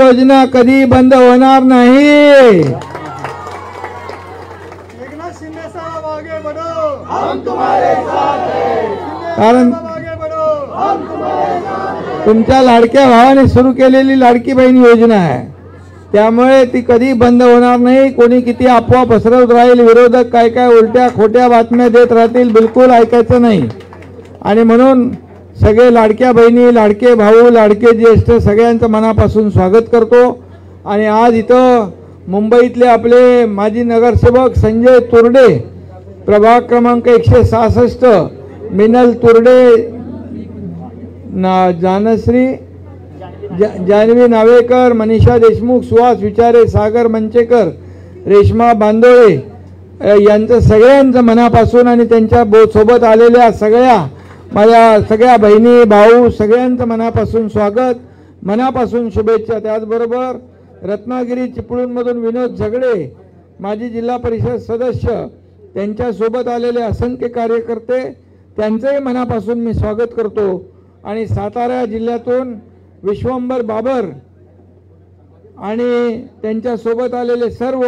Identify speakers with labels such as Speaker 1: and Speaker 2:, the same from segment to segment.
Speaker 1: योजना कधी बंद होणार नाही।
Speaker 2: एकनाथ शिंदे साहब आगे बढ़ो,
Speaker 3: हम तुम्हारे साथ हैं।
Speaker 1: कारण
Speaker 2: आगे बढ़ो,
Speaker 3: हम तुम्हारे साथ हैं।
Speaker 1: तुमच्या लाडक्या भावाने सुरू केलेली लाडकी बहीण योजना आहे, त्यामुळे ती कधी बंद होणार नाही। कोणी किती अफवा पसरवत राहील, विरोधक काय काय उलट्या खोट्या बातम्या देत राहतील, बिलकुल ऐकायचं नाही। आणि म्हणून सगळे लाडक्या बहिणी, लाडके भाऊ, लाडके ज्येष्ठ सगळ्यांचं मनापासून स्वागत करतो। आणि आज इथं मुंबईतले आपले माजी नगरसेवक संजय तुर्डे, प्रभाग क्रमांक 166, मिनल तुर्डे, जानश्री जानवी नावेकर, मनीषा देशमुख, सुहास विचारे, सागर मंचेकर, रेश्मा बांदोळे यांचं सगळ्यांचं मनापासून आणि त्यांच्या सोबत आलेल्या सगळ्या माझ्या सगळ्या बहिणी भाऊ सगळ्यांचं मनापासून स्वागत, मनापासून शुभेच्छा। त्याचबरोबर रत्नागिरी चिपळूणमधून विनोद झगडे, माजी जिल्हा परिषद सदस्य, त्यांच्यासोबत आलेले असंख्य कार्यकर्ते, त्यांचंही मनापासून मी स्वागत करतो। आणि सातारा जिल्ह्यातून विश्वंभर बाबर आणि त्यांच्यासोबत आलेले सर्व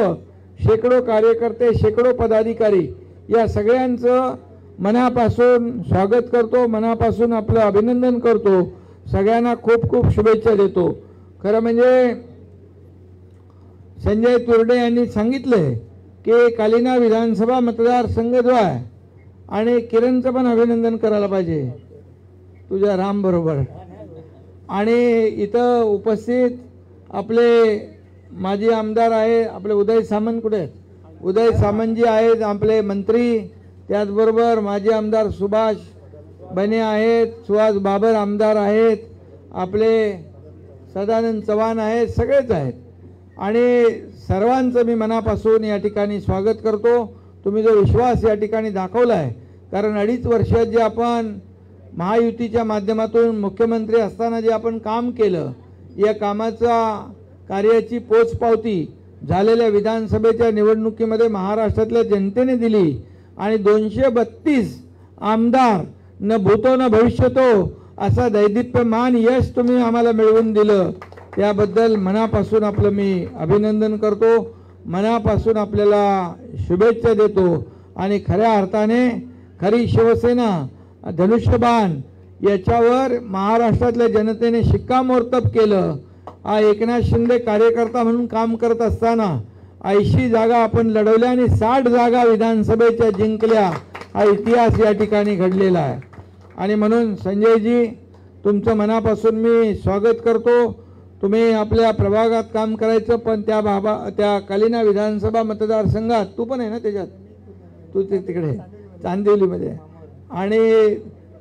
Speaker 1: शेकडो कार्यकर्ते, शेकडो पदाधिकारी, या सगळ्यांचं मनापासून स्वागत करतो, मनापासून आपलं अभिनंदन करतो, सगळ्यांना खूप खूप शुभेच्छा देतो। खरं म्हणजे संजय तुर्डे यांनी सांगितले की कालिना विधानसभा मतदारसंघ जो आहे, आणि किरणचं पण अभिनंदन करायला पाहिजे तुझ्या राम बरोबर। आणि इथं उपस्थित आपले माजी आमदार आहे, आपले उदय सामंत, कुठे उदय सामंतजी आहेत, आपले मंत्री, त्याचबरोबर माजी आमदार सुभाष बने आहेत, सुहास बाबर आमदार आहेत, आपले सदानंद चव्हाण आहेत, सगळेच आहेत। आणि सर्वांचं मी मनापासून या ठिकाणी स्वागत करतो। तुम्ही जो विश्वास या ठिकाणी दाखवला आहे, कारण 2.5 वर्षात जे आपण महायुतीच्या माध्यमातून मुख्यमंत्री असताना जे आपण काम केलं, या कामाचा कार्याची पोचपावती झालेल्या विधानसभेच्या निवडणुकीमध्ये महाराष्ट्रातल्या जनतेने दिली। आणि 232 आमदार, न भूतो न भविष्यतो असा दैदिप्यमान यश तुम्ही आम्हाला मिळवून दिलं, त्याबद्दल मनापासून आपलं मी अभिनंदन करतो, मनापासून आपल्याला शुभेच्छा देतो। आणि खऱ्या अर्थाने खरी शिवसेना धनुष्यबाण याच्यावर महाराष्ट्रातल्या जनतेने शिक्कामोर्तब केलं। एकनाथ शिंदे कार्यकर्ता म्हणून काम करत असताना 80 जागा आपण लढवल्या आणि 60 जागा विधानसभेच्या जिंकल्या, हा इतिहास या ठिकाणी घडलेला आहे। आणि म्हणून संजयजी, तुमचं मनापासून मी स्वागत करतो। तुम्ही आपल्या प्रभागात काम करायचं, पण त्या कालिना विधानसभा मतदारसंघात तू पण आहे ना, त्याच्यात तू तिकडे चांदिवलीमध्ये, आणि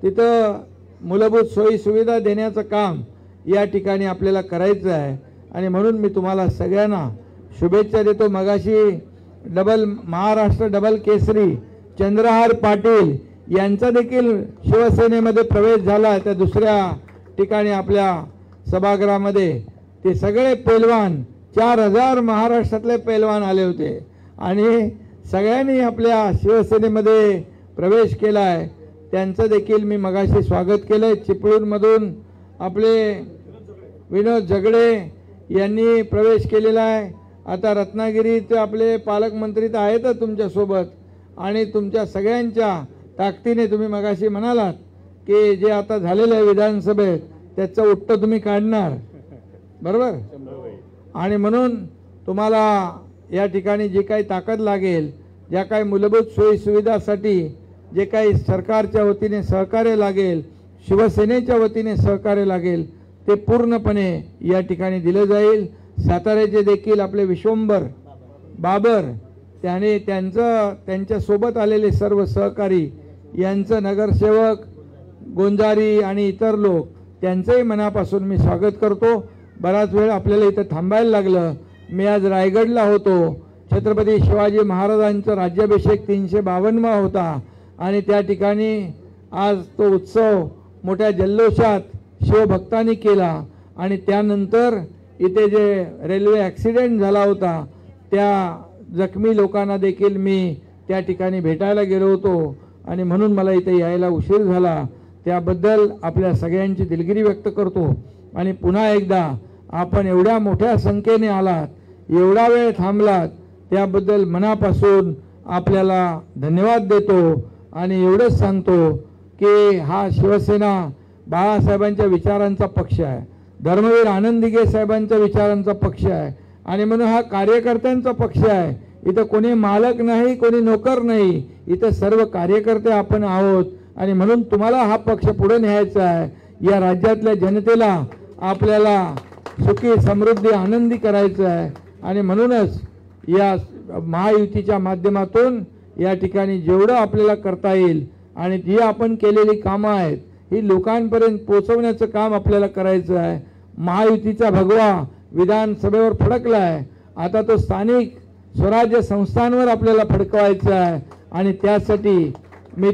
Speaker 1: तिथं मूलभूत सोयी सुविधा देण्याचं काम या ठिकाणी आपल्याला करायचं आहे। आणि म्हणून मी तुम्हाला सगळ्यांना शुभेच्छा देतो। मगाशी महाराष्ट्र डबल केसरी चंद्रहार पाटील यांचा देखील शिवसेनेमध्ये प्रवेश झाला, त्या दुसऱ्या ठिकाणी आपल्या सभागृहामध्ये। ते सगळे पैलवान 4000 महाराष्ट्रातले पैलवान आले होते आणि सगळ्यांनी आपल्या शिवसेनेमध्ये प्रवेश केला आहे, त्यांचं देखील मी मगाशी स्वागत केलं। चिपळूणमधून आपले विनोद झगडे यांनी प्रवेश केलेला आहे। आता रत्नागिरीचे आपले पालकमंत्री तर आहेतच तुमच्यासोबत, आणि तुमच्या सगळ्यांच्या ताकदीने तुम्ही मगाशी म्हणालात की जे आता झालेलं आहे विधानसभेत त्याचं उत्तर तुम्ही काढणार, बरोबर। आणि म्हणून तुम्हाला या ठिकाणी जी काही ताकद लागेल, ज्या काही मूलभूत सोयी सुविधासाठी जे काही सरकारच्या वतीने सहकार्य लागेल, शिवसेनेच्या वतीने सहकार्य लागेल, ते पूर्णपणे या ठिकाणी दिलं जाईल। साताऱ्याचे देखील आपले विश्वंभर बाबर, त्याने त्यांच्यासोबत आलेले सर्व सहकारी, यांचं नगरसेवक गोंजारी आणि इतर लोक, त्यांचंही मनापासून मी स्वागत करतो। बराच वेळ आपल्याला इथं थांबायला लागलं। मी आज रायगडला होतो, छत्रपती शिवाजी महाराजांचा राज्याभिषेक 352वा होता, आणि त्या ठिकाणी आज तो उत्सव मोठ्या जल्लोषात शिवभक्तांनी केला। आणि त्यानंतर इथे जे रेल्वे ॲक्सिडेंट झाला होता, त्या जखमी लोकांना देखील मी त्या ठिकाणी भेटायला गेलो होतो, आणि म्हणून मला इथे यायला उशीर झाला। त्याबद्दल आपल्या सगळ्यांची दिलगिरी व्यक्त करतो। आणि पुन्हा एकदा आपण एवढ्या मोठ्या संख्येने आलात, एवढा वेळ थांबलात, त्याबद्दल मनापासून आपल्याला धन्यवाद देतो आणि एवढंच सांगतो की हा शिवसेना बाळासाहेबांच्या विचारांचा पक्ष आहे, धर्मवीर आनंद दिघे साहेबांच्या विचारांचा पक्ष आहे आणि म्हणून हा कार्यकर्त्यांचा पक्ष आहे. इथं कोणी मालक नाही, कोणी नोकर नाही, इथं सर्व कार्यकर्ते आपण आहोत आणि म्हणून तुम्हाला हा पक्ष पुढे न्यायचा आहे. या राज्यातल्या जनतेला आपल्याला सुखी समृद्धी आनंदी करायचं आहे आणि म्हणूनच या महायुतीच्या माध्यमातून या ठिकाणी जेवढं आपल्याला करता येईल आणि जी आपण केलेली कामं आहेत ही लोकांपर्यंत पोहोचवण्याचं काम आपल्याला करायचं आहे. महायुतीचा भगवा विधानसभेवर फडकला आहे, आता तो स्थानिक स्वराज्य संस्थांवर आपल्याला फडकवायचा आहे आणि त्यासाठी मी